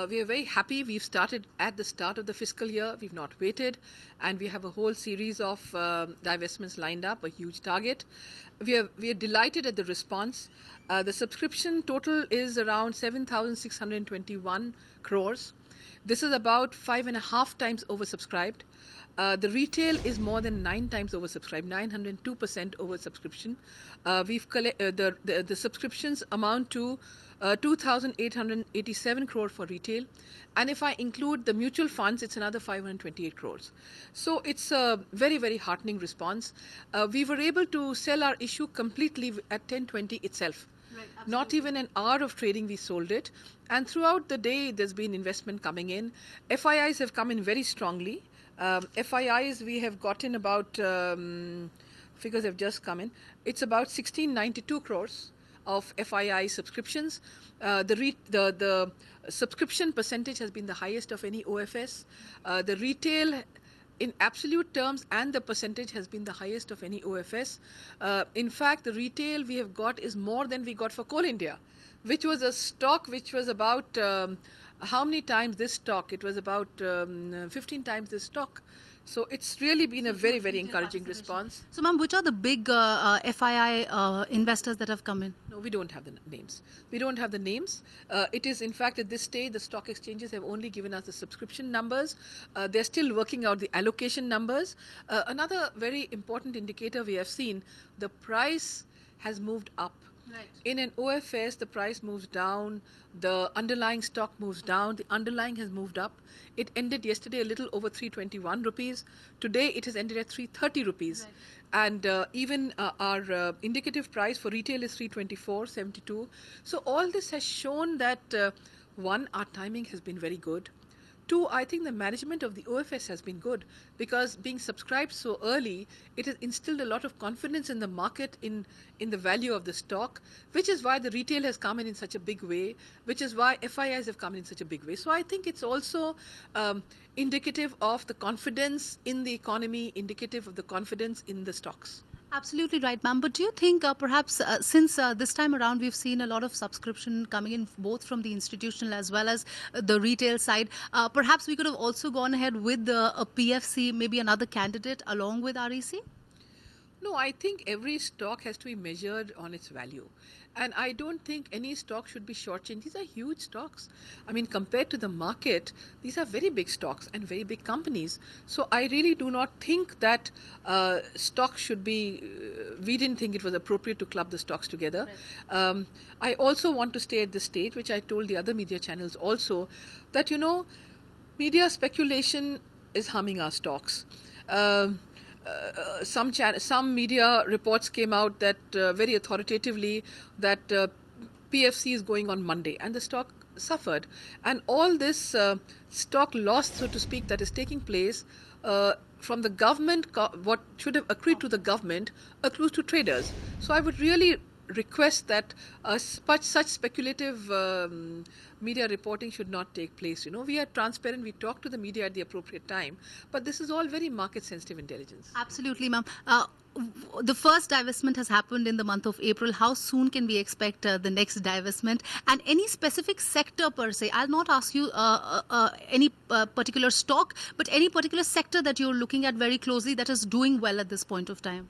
We are very happy. We've started at the start of the fiscal year. We've not waited, and we have a whole series of divestments lined up, a huge target. We are delighted at the response. The subscription total is around 7,621 crores. This is about 5.5 times oversubscribed. The retail is more than 9 times oversubscribed, 902% oversubscription. The subscriptions amount to 2,887 crore for retail, and if I include the mutual funds, it's another 528 crores. So it's a very, very heartening response. We were able to sell our issue completely at 10:20 itself. Right, Not absolutely. even an hour of trading, we sold it. And throughout the day, there's been investment coming in. FIIs have come in very strongly. FIIs, we have gotten about, figures have just come in. It's about 1692 crores of FII subscriptions. The subscription percentage has been the highest of any OFS. The retail in absolute terms and the percentage has been the highest of any OFS. In fact, the retail we have got is more than we got for Coal India, which was a stock which was about how many times this stock? It was about 15 times this stock. So it's really been a very, very encouraging response. So, ma'am, which are the big FII investors that have come in? No, we don't have the names. We don't have the names. It is, in fact, at this stage, the stock exchanges have only given us the subscription numbers. They're still working out the allocation numbers. Another very important indicator we have seen, the price has moved up. Right. In an OFS, the price moves down, the underlying stock moves down, the underlying has moved up. It ended yesterday a little over 321 rupees. Today it has ended at 330 rupees. Right. And even our indicative price for retail is 324.72. So all this has shown that one, our timing has been very good. Two, I think the management of the OFS has been good because being subscribed so early, it has instilled a lot of confidence in the market in the value of the stock, which is why the retail has come in such a big way, which is why FIIs have come in such a big way. So I think it's also indicative of the confidence in the economy, indicative of the confidence in the stocks. Absolutely right, ma'am. But do you think perhaps since this time around we've seen a lot of subscription coming in both from the institutional as well as the retail side, perhaps we could have also gone ahead with a PFC, maybe another candidate along with REC? No, I think every stock has to be measured on its value. And I don't think any stock should be shortchanged. These are huge stocks. I mean, compared to the market, these are very big stocks and very big companies. So I really do not think that stocks should be, we didn't think it was appropriate to club the stocks together. Right. I also want to stay at this stage, which I told the other media channels also, that, media speculation is harming our stocks. Some media reports came out that very authoritatively that PFC is going on Monday, and the stock suffered. And all this stock loss, so to speak, that is taking place from the government, what should have accrued to the government, accrues to traders. So I would really request that such speculative media reporting should not take place. We are transparent, we talk to the media at the appropriate time, but this is all very market sensitive intelligence. Absolutely, ma'am. The first divestment has happened in the month of April. How soon can we expect the next divestment? And any specific sector per se? I'll not ask you any particular stock, but any particular sector that you're looking at very closely that is doing well at this point of time?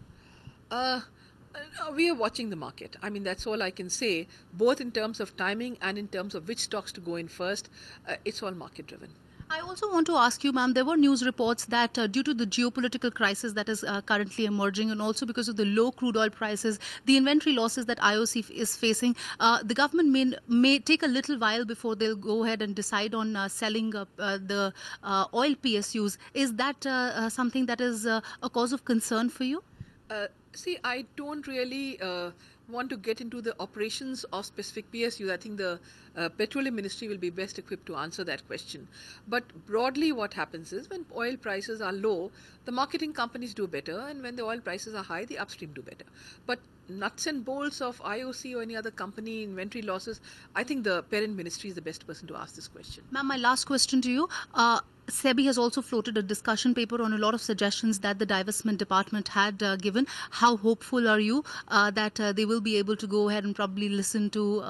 We are watching the market. I mean, that's all I can say, both in terms of timing and in terms of which stocks to go in first. It's all market driven. I also want to ask you, ma'am, there were news reports that due to the geopolitical crisis that is currently emerging and also because of the low crude oil prices, the inventory losses that IOC is facing, the government may take a little while before they'll go ahead and decide on selling the oil PSUs. Is that something that is a cause of concern for you? See, I don't really want to get into the operations of specific PSUs. I think the Petroleum Ministry will be best equipped to answer that question. But broadly, what happens is when oil prices are low, the marketing companies do better, and when the oil prices are high, the upstream do better. But nuts and bolts of IOC or any other company inventory losses, I think the parent ministry is the best person to ask this question. Ma'am, my last question to you. SEBI has also floated a discussion paper on a lot of suggestions that the divestment department had given. How hopeful are you that they will be able to go ahead and probably listen to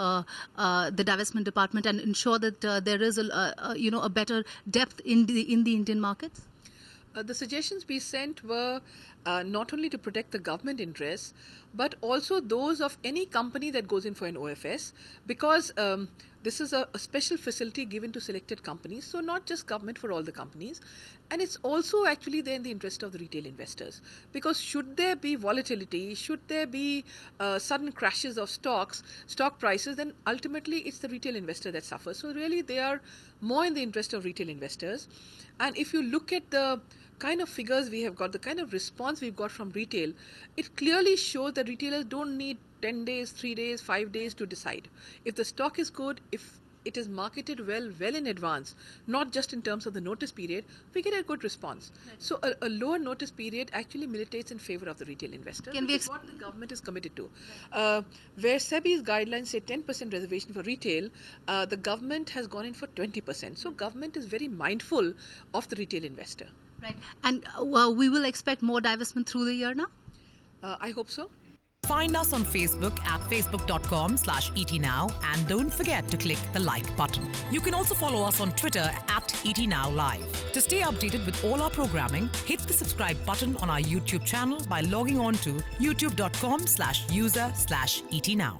the divestment department and ensure that there is a better depth in the Indian markets? The suggestions we sent were not only to protect the government interests, but also those of any company that goes in for an OFS, because this is a special facility given to selected companies, so not just government, for all the companies. And it's also actually there in the interest of the retail investors, because should there be volatility, should there be sudden crashes of stock prices, then ultimately it's the retail investor that suffers. So really they are more in the interest of retail investors. And if you look at the kind of figures we have got, the kind of response we've got from retail, it clearly shows that retailers don't need 10 days, 3 days, 5 days to decide. If the stock is good, if it is marketed well in advance, not just in terms of the notice period, we get a good response. Right. So a lower notice period actually militates in favor of the retail investor. Which is what the government is committed to. Right. Where SEBI's guidelines say 10% reservation for retail, the government has gone in for 20%. So government is very mindful of the retail investor. Right. And we will expect more divestment through the year now? I hope so. Find us on Facebook at facebook.com/ETNow and don't forget to click the like button. You can also follow us on Twitter at ETNowLive. To stay updated with all our programming, hit the subscribe button on our YouTube channel by logging on to youtube.com/user/ETNow.